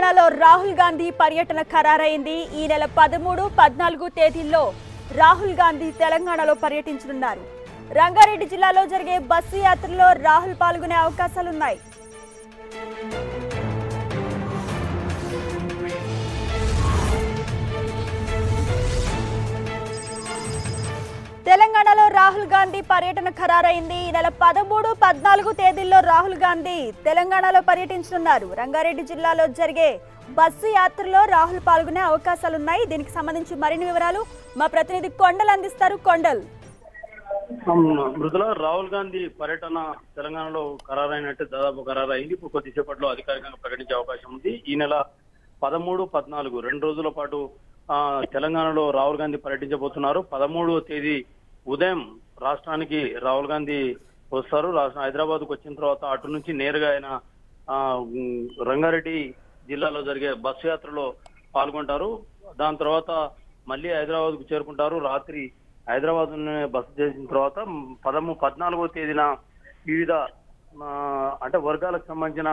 తెలంగాణలో రాహుల్ గాంధీ పర్యటన ఖరారైంది. ఈ నెల 13, 14 తేదీల్లో రాహుల్ గాంధీ తెలంగాణలో పర్యటించనున్నారు. రంగారెడ్డి జిల్లాలో జరిగే బస్సు యాత్రలో రాహుల్ పాల్గొనే అవకాశాలున్నాయి. తెలంగాణలో రాహుల్ గాంధీ పర్యటన ఖరారైంది. ఈ నెల 13, 14 తేదీల్లో రాహుల్ గాంధీ తెలంగాణలో పర్యటించనున్నారు. రంగారెడ్డి జిల్లాలో జరిగే బస్సు యాత్రలో రాహుల్ పాల్గొనే అవకాశాలున్నాయి. దీనికి సంబంధించి మరిన్ని వివరాలు మా ప్రతినిధి కొండల్ అందిస్తారు. కొండల్, మృదుల, రాహుల్ గాంధీ పర్యటన తెలంగాణలో ఖరారైనట్టు దాదాపు ఖరారైంది. ఇప్పుడు కొద్దిసేపట్లో అధికారికంగా ప్రకటించే అవకాశం ఉంది. ఈ నెల 13, 14 2 రోజుల పాటు తెలంగాణలో రాహుల్ గాంధీ పర్యటించబోతున్నారు. 13వ తేదీ ఉదయం రాష్ట్రానికి రాహుల్ గాంధీ వస్తారు. హైదరాబాద్ కు వచ్చిన తర్వాత అటు నుంచి నేరుగా ఆయన రంగారెడ్డి జిల్లాలో జరిగే బస్సు యాత్రలో పాల్గొంటారు. దాని తర్వాత మళ్ళీ హైదరాబాద్ కు చేరుకుంటారు. రాత్రి హైదరాబాద్ బస్సు చేసిన తర్వాత 14వ తేదీన వివిధ అంటే వర్గాలకు సంబంధించిన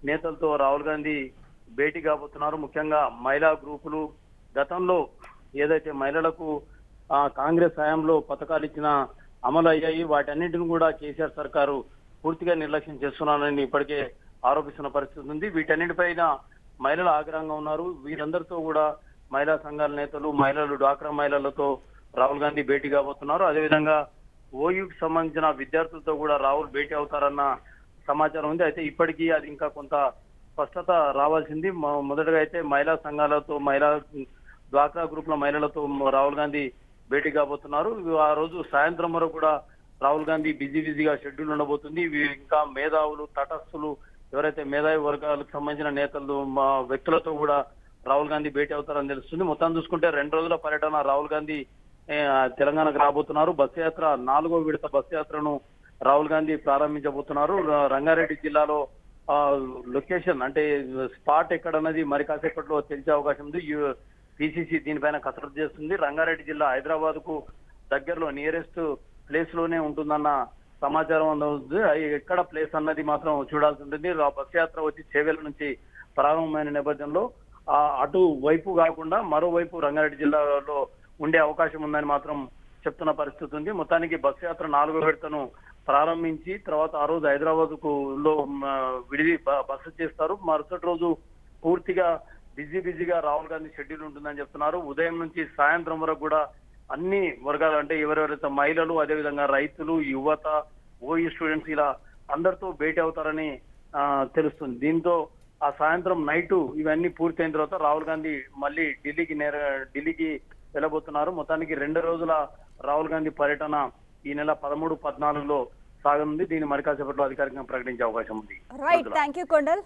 నేతలతో రాహుల్ గాంధీ భేటీ కాబోతున్నారు. ముఖ్యంగా మహిళా గ్రూపులు, గతంలో ఏదైతే మహిళలకు కాంగ్రెస్ హయాంలో పథకాలు ఇచ్చిన అమలు అయ్యాయి, వాటన్నింటిని కూడా కేసీఆర్ సర్కారు పూర్తిగా నిర్లక్ష్యం చేస్తున్నారని ఇప్పటికే ఆరోపిస్తున్న పరిస్థితి ఉంది. వీటన్నిటిపైన మహిళలు ఆగ్రహంగా ఉన్నారు. వీరందరితో కూడా మహిళా సంఘాల నేతలు, మహిళలు, డ్వాక్రా మహిళలతో రాహుల్ గాంధీ భేటీ కాబోతున్నారు. అదేవిధంగా ఓయూకి సంబంధించిన విద్యార్థులతో కూడా రాహుల్ భేటీ అవుతారన్న సమాచారం ఉంది. అయితే ఇప్పటికీ అది ఇంకా కొంత స్పష్టత రావాల్సింది. మొదటగా అయితే మహిళా సంఘాలతో, మహిళా డ్వాక్రా గ్రూప్ల మహిళలతో రాహుల్ గాంధీ భేటీ కాబోతున్నారు. ఆ రోజు సాయంత్రం వరకు కూడా రాహుల్ గాంధీ బిజీగా షెడ్యూల్ ఉండబోతుంది. ఇంకా మేధావులు, తటస్థులు, ఎవరైతే మేధావి వర్గాలకు సంబంధించిన నేతలు, వ్యక్తులతో కూడా రాహుల్ గాంధీ భేటీ అవుతారని తెలుస్తుంది. మొత్తం చూసుకుంటే 2 రోజుల పర్యటన రాహుల్ గాంధీ తెలంగాణకు రాబోతున్నారు. బస్సు యాత్ర 4వ విడత బస్సు యాత్రను రాహుల్ గాంధీ ప్రారంభించబోతున్నారు. రంగారెడ్డి జిల్లాలో లొకేషన్ అంటే స్పాట్ ఎక్కడన్నది మరి కాసేపట్లో తెలిసే అవకాశం ఉంది. పిసిసి దీనిపైన కసరత్తు చేస్తుంది. రంగారెడ్డి జిల్లా హైదరాబాద్ కు దగ్గరలో నియరెస్ట్ ప్లేస్ లోనే ఉంటుందన్న సమాచారం ఉంది. ఎక్కడ ప్లేస్ అన్నది మాత్రం చూడాల్సి ఉంటుంది. బస్ యాత్ర వచ్చి చేవెల నుంచి ప్రారంభమైన నేపథ్యంలో అటు వైపు కాకుండా మరోవైపు రంగారెడ్డి జిల్లాలో ఉండే అవకాశం ఉందని మాత్రం చెప్తున్న పరిస్థితి ఉంది. మొత్తానికి బస్ యాత్ర 4వ విడతను ప్రారంభించి తర్వాత ఆ రోజు హైదరాబాద్ కు విడిది బస్సు చేస్తారు. మరుసటి రోజు పూర్తిగా బిజీగా రాహుల్ గాంధీ షెడ్యూల్ ఉంటుందని చెప్తున్నారు. ఉదయం నుంచి సాయంత్రం వరకు కూడా అన్ని వర్గాలు అంటే ఎవరెవరైతే మహిళలు, అదేవిధంగా రైతులు, యువత, ఓయూ స్టూడెంట్స్ ఇలా అందరితో భేటీ అవుతారని తెలుస్తుంది. దీంతో ఆ సాయంత్రం నైటు ఇవన్నీ పూర్తయిన తర్వాత రాహుల్ గాంధీ మళ్ళీ ఢిల్లీకి వెళ్ళబోతున్నారు. మొత్తానికి 2 రోజుల రాహుల్ గాంధీ పర్యటన ఈ నెల 13, 14లో సాగనుంది. దీన్ని మరి కాసేపట్లో అధికారికంగా ప్రకటించే అవకాశం ఉంది. Right, thank you Kondal.